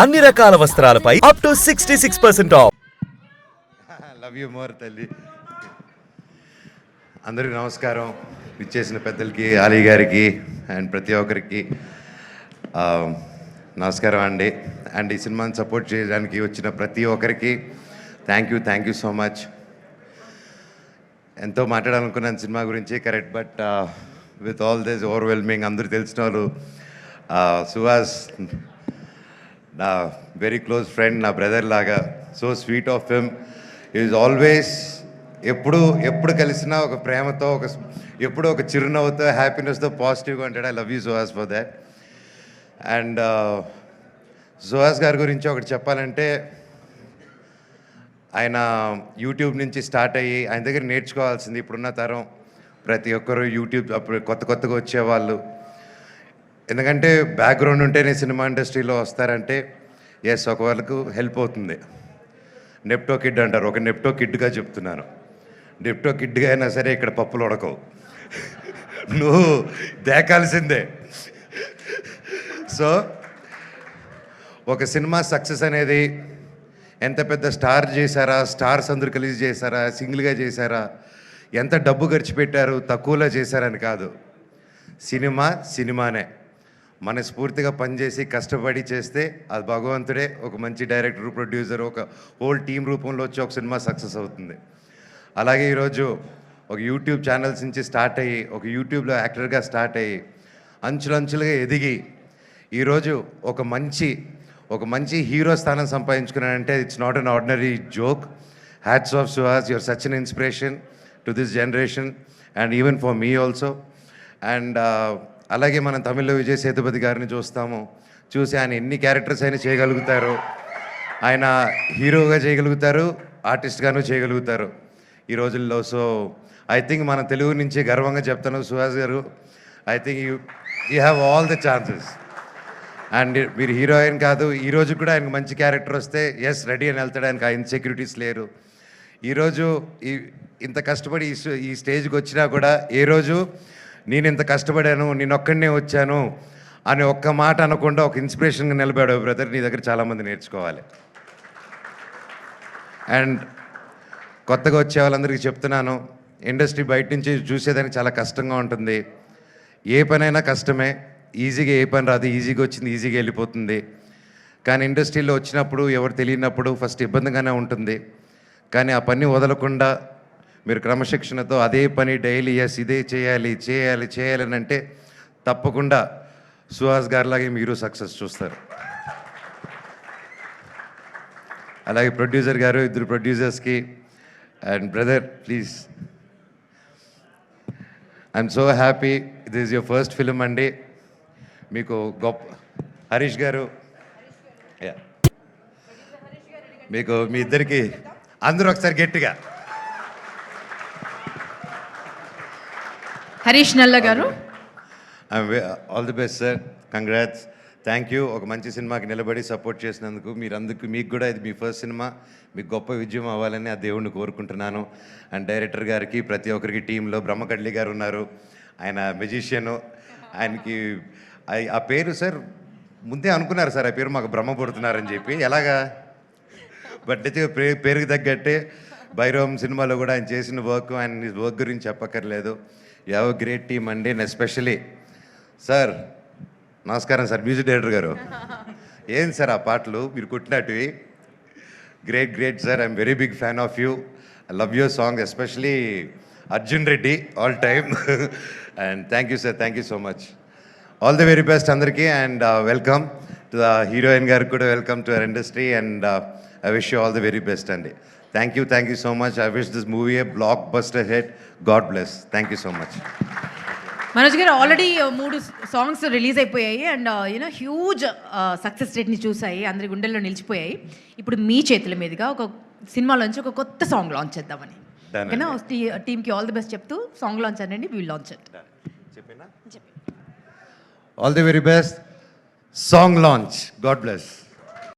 అన్ని రకాల వస్త్రాలపై up to 66% off. Love you more తల్లి. అందరికీ నమస్కారం. ఇచ్చేసిన పెద్దలకి, ఆలీ గారికి అండ్ ప్రతి ఒక్కరికి నమస్కారం అండి. అండ్ ఈ సినిమాని సపోర్ట్ చేయడానికి వచ్చిన ప్రతి ఒక్కరికి థ్యాంక్ యూ సో మచ్. ఎంతో మాట్లాడాలనుకున్నాను సినిమా గురించి, correct, but with all this overwhelming అందరూ తెలిసిన వాళ్ళు, సుహాస్ నా వెరీ క్లోజ్ ఫ్రెండ్, నా బ్రదర్ లాగా, so sweet of him. Is always ఎప్పుడు కలిసినా ఒక ప్రేమతో, ఎప్పుడు ఒక చిరునవ్వుతో, హ్యాపీనెస్తో, పాజిటివ్గా ఉంటాడు. I love you Suhas for that. And Suhas గారి గురించి ఒకటి చెప్పాలంటే, ఆయన యూట్యూబ్ నుంచి స్టార్ట్ అయ్యి ఆయన దగ్గర నేర్చుకోవాల్సింది ఇప్పుడున్న తరం ప్రతి ఒక్కరు యూట్యూబ్ అప్పుడు కొత్తగా వచ్చేవాళ్ళు. ఎందుకంటే బ్యాక్గ్రౌండ్ ఉంటేనే సినిమా ఇండస్ట్రీలో వస్తారంటే ఎస్, ఒక వాళ్ళకు హెల్ప్ అవుతుంది. నెప్టో కిడ్ అంటారు, ఒక నెప్టో కిడ్గా చెప్తున్నాను. నెప్టో కిడ్గా అయినా సరే ఇక్కడ పప్పులు ఉడకవు, నువ్వు దేకాల్సిందే. సో ఒక సినిమా సక్సెస్ అనేది ఎంత పెద్ద స్టార్ చేశారా, స్టార్స్ అందరూ కలిసి చేశారా, సింగిల్గా చేశారా, ఎంత డబ్బు ఖర్చు పెట్టారు, తక్కువలో చేశారని కాదు. సినిమానే మనస్ఫూర్తిగా పనిచేసి కష్టపడి చేస్తే అది భగవంతుడే ఒక మంచి డైరెక్టర్, ప్రొడ్యూసర్, ఒక హోల్ టీం రూపంలో వచ్చి ఒక సినిమా సక్సెస్ అవుతుంది. అలాగే ఈరోజు ఒక యూట్యూబ్ ఛానల్స్ నుంచి స్టార్ట్ అయ్యి, ఒక యూట్యూబ్లో యాక్టర్గా స్టార్ట్ అయ్యి, అంచులంచులుగా ఎదిగి ఈరోజు ఒక మంచి హీరో స్థానం సంపాదించుకున్నానంటే it's not an ordinary joke. Hats off Suhas, your such an inspiration to this generation and even for me also. And అలాగే మనం తమిళ్లో విజయ్ సేతుపతి గారిని చూసి ఆయన ఎన్ని క్యారెక్టర్స్ అయినా చేయగలుగుతారు. ఆయన హీరోగా చేయగలుగుతారు, ఆర్టిస్ట్గాను చేయగలుగుతారు ఈ రోజుల్లో. సో ఐ థింక్ మన తెలుగు నుంచి గర్వంగా చెప్తాను, సుహాస్ గారు, I think you have all the chances. And మీరు హీరోయిన్ కాదు, ఈరోజు కూడా ఆయనకు మంచి క్యారెక్టర్ వస్తే ఎస్ రెడీ అని వెళ్తాడు. ఆయనకు ఆ ఇన్సెక్యూరిటీస్ లేరు. ఈరోజు ఇంత కష్టపడి ఈ స్టేజ్కి వచ్చినా కూడా ఏ రోజు నేను ఇంత కష్టపడాను, నేను ఒక్కడనే వచ్చాను అని ఒక్క మాట అనకుండా ఒక ఇన్స్పిరేషన్గా నిలబడాడు. బ్రదర్, నీ దగ్గర చాలామంది నేర్చుకోవాలి. అండ్ కొత్తగా వచ్చే వాళ్ళందరికీ చెప్తున్నాను, ఇండస్ట్రీ బయట నుంచి చూసేదానికి చాలా కష్టంగా ఉంటుంది. ఏ పనైనా కష్టమే, ఈజీగా ఏ పని రాదు, ఈజీగా వచ్చింది ఈజీగా వెళ్ళిపోతుంది. కానీ ఇండస్ట్రీలో వచ్చినప్పుడు ఎవరు తెలియనప్పుడు ఫస్ట్ ఇబ్బందిగానే ఉంటుంది. కానీ ఆ పని వదలకుండా మీరు క్రమశిక్షణతో అదే పని డైలీ ఎస్ ఇదే చేయాలి అని అంటే తప్పకుండా సుహాస్ గారిలాగే మీరు సక్సెస్ చూస్తారు. అలాగే ప్రొడ్యూసర్ గారు, ఇద్దరు ప్రొడ్యూసర్స్కి and brother, please, I'm so happy. This is your first film అండి. మీకు గొప్ప హరీష్ గారు, మీకు మీ ఇద్దరికి అందరూ ఒకసారి గట్టిగా హరీష్ నల్ల గారు, all the best sir, congrats, thank you. ఒక మంచి సినిమాకి నిలబడి సపోర్ట్ చేసినందుకు మీకు కూడా ఇది మీ ఫస్ట్ సినిమా, మీకు గొప్ప విజయం అవ్వాలని ఆ దేవుణ్ణి కోరుకుంటున్నాను. అండ్ డైరెక్టర్ గారికి, ప్రతి ఒక్కరికి, టీంలో బ్రహ్మకడ్లి గారు ఉన్నారు, ఆయన మెజిషియను. ఆయనకి ఆ పేరు సార్ ముందే అనుకున్నారు సార్, ఆ పేరు మాకు బ్రహ్మ పుడుతున్నారని చెప్పి, ఎలాగా, బట్ అయితే పేరుకి తగ్గట్టే భైరవం సినిమాలో కూడా ఆయన చేసిన వర్క్, ఆయన వర్క్ గురించి చెప్పక్కర్లేదు. You have a great team అండి. అండ్ ఎస్పెషలీ సార్, నమస్కారం సార్, మ్యూజిక్ డైరెక్టర్ గారు, ఏం సార్ ఆ పాటలు మీరు కొట్టినట్టువి, great sir. I'm very big fan of you. I love your song, especially Arjun Reddy all time. And thank you sir, thank you so much. All the very best అందరికీ. And welcome to the heroine గారికి కూడా, welcome to our industry. And I wish you all the very best అండి. Thank you so much. I wish this movie A block buster hit. God bless. Thank you so much. Manoj గారు, already 3 songs release అయిపోయాయి and huge success రేట్ని చూసాయి, అందరి గుండెల్లో నిలిచిపోయాయి. ఇప్పుడు మీ చేతుల మీదుగా ఒక సినిమాలోంచి ఒక కొత్త సాంగ్ లాంచ్ చేద్దామని, ఓకేనా? టీమ్కి ఆల్ ది బెస్ట్ చెప్తూ సాంగ్ లాంచ్ అనండి, will launch it. All the very best. Song launch. God bless.